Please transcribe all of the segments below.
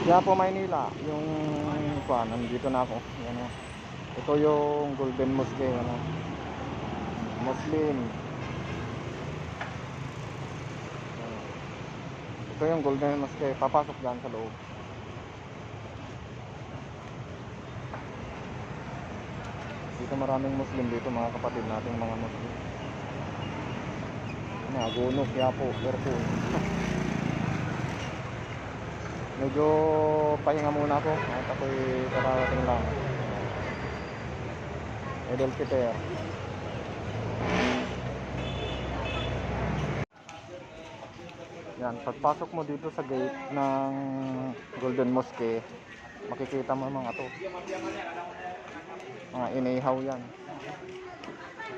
Kaya po Maynila, yung kuan, nandito na ako. Yan o. Ito yung Golden Mosque, ano. Muslim. Ito yung Golden Mosque, papasok dyan sa loob. Dito maraming Muslim dito, mga kapatid nating mga Muslim. Naguno, Quiapo, Airport. Medyo pahinga muna ako at ako'y kararating lang. Idol Peter. Yan, pagpasok mo dito sa gate ng Golden Mosque, makikita mo mga to. Mga inihaw yan.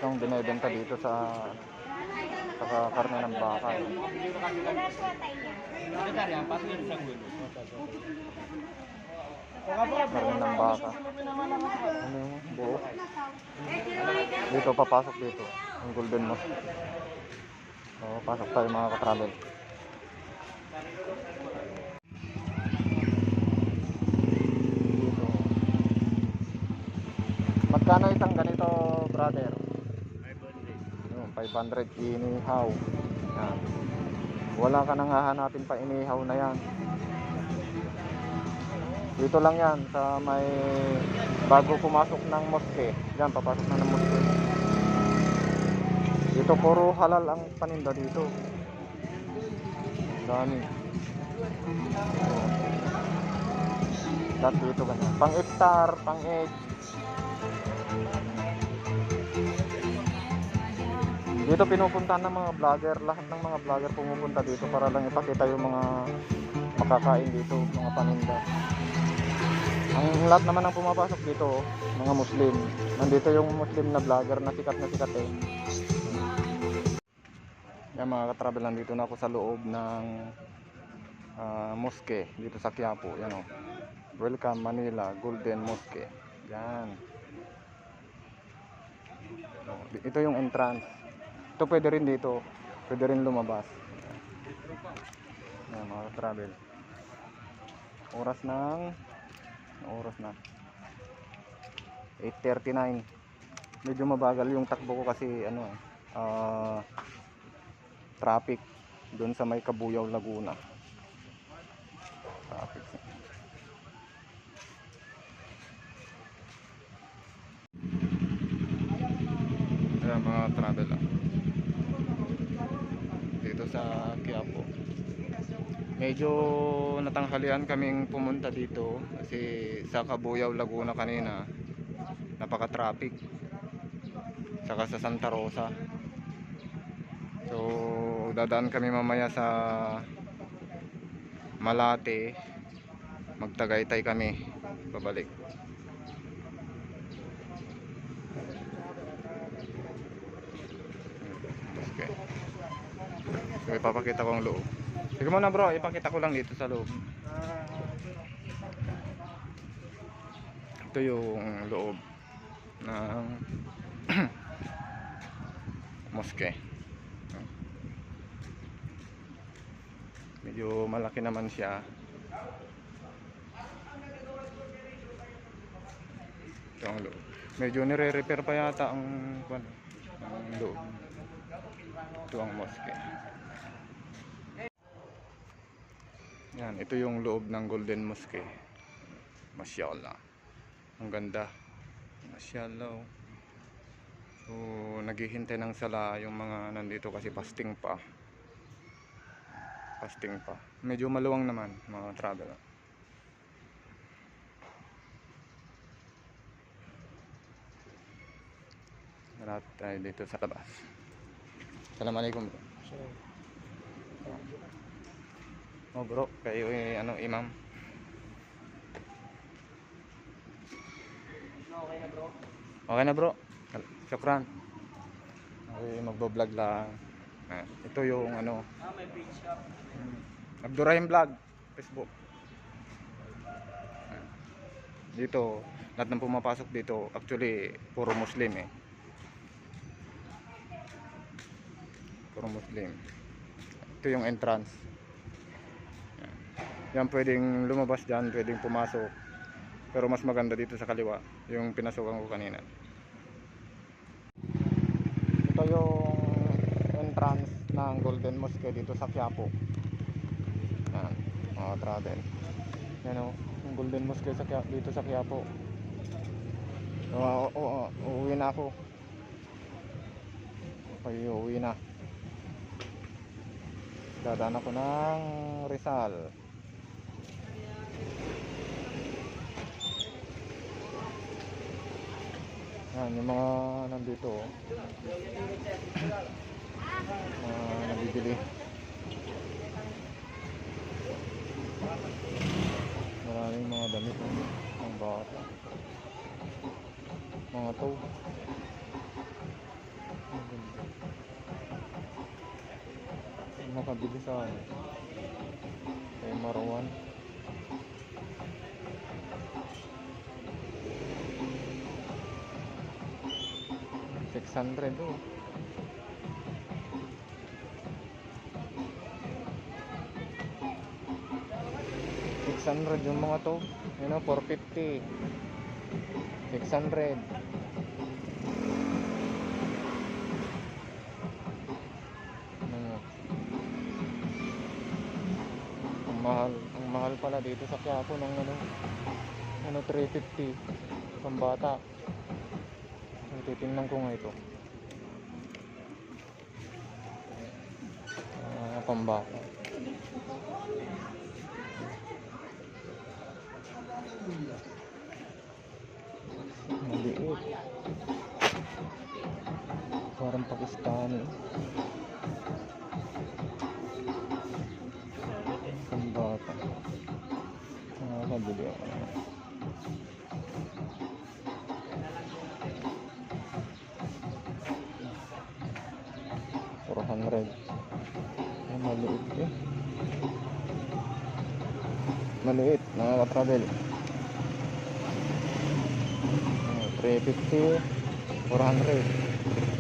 Itong binebenta dito sa karne ng baka. Karne ng baka. Ano yung buo? Dito, papasok dito. Ang Golden Mosque. So, pasok tayo mga ka-travel. Dito. Magkano isang ganito, brother? 500 inihaw. Yan. Wala ka nang hahanapin pa inihaw na yan. Dito lang yan sa may bago pumasok ng mosque. Yan, papasok na ng mosque. Dito puro halal ang paninda dito. Dami. Lahat dito ganyan. Pang iftar, pang egg. Dito pinupuntahan ng mga vlogger, lahat ng mga vlogger pumupunta dito para lang ipakita yung mga makakain dito, mga paninda. Ang lahat naman ng pumapasok dito, mga Muslim. Nandito yung Muslim na vlogger na sikat eh. Yan mga ka-travel, nandito na ako sa loob ng mosque dito sa Quiapo. Yan o. Welcome Manila Golden Mosque. Yan. Ito yung entrance. Ito pwede rin dito, pwede rin lumabas. Yan mga travel. Oras na 8:39. Medyo mabagal yung takbo ko kasi traffic doon sa may Cabuyao, Laguna. Traffic. Yan mga travel dito sa Quiapo. Medyo natanghalian kaming pumunta dito kasi sa Cabuyao, Laguna kanina napaka-traffic. Saka sa Santa Rosa. So dadaan kami mamaya sa Malate. Magtagaytay kami pabalik. Okay. So ipapakita ko ang loob. Sige muna bro, ipakita ko lang dito sa loob. Ito yung loob ng mosque. Medyo malaki naman siya. Ito ang loob. Medyo nire-repair pa yata ang loob. Ito ang mosque. Yan, ito yung loob ng Golden Mosque. Mashallah. Ang ganda. Mashallah. So, naghihintay ng sala yung mga nandito kasi fasting pa. Medyo maluwang naman mga traveler. Lahat tayo dito sa labas. Assalamualaikum bro. Oh bro, kayo imam. Okay na bro. Syukran. Okay, magbo-vlog lang. Ito yung may page ka. Abdurrahim Vlog, Facebook. Dito, lahat ng pumapasok dito, actually puro Muslim eh. Puro Muslim. Ito yung entrance. Yan pwedeng lumabas dyan, pwedeng pumasok. Pero mas maganda dito sa kaliwa, yung pinasukan ko kanina. Ito yung entrance ng Golden Mosque dito sa Quiapo. Yan, mga travel. Yan o, yung Golden Mosque dito sa Quiapo. Uuwi na ako. Okay, uuwi na. Dadaan ako ng Rizal. Yan, yung mga nandito nabibili. Maraming mga damit ng bata, mga to. Nakabili sa kay Marwan. $600 oh. $600 yung mga to. Yun o, $450. $600. Ang mahal pala dito sa Quiapo ng $350 pambata. Titingnan ko nga ito. Pambata. Maliit. Parang Pakistani. Pambata. Nakabili ako. $400. Ay, maliit eh. Maliit, mga ka-travel. $350, $400.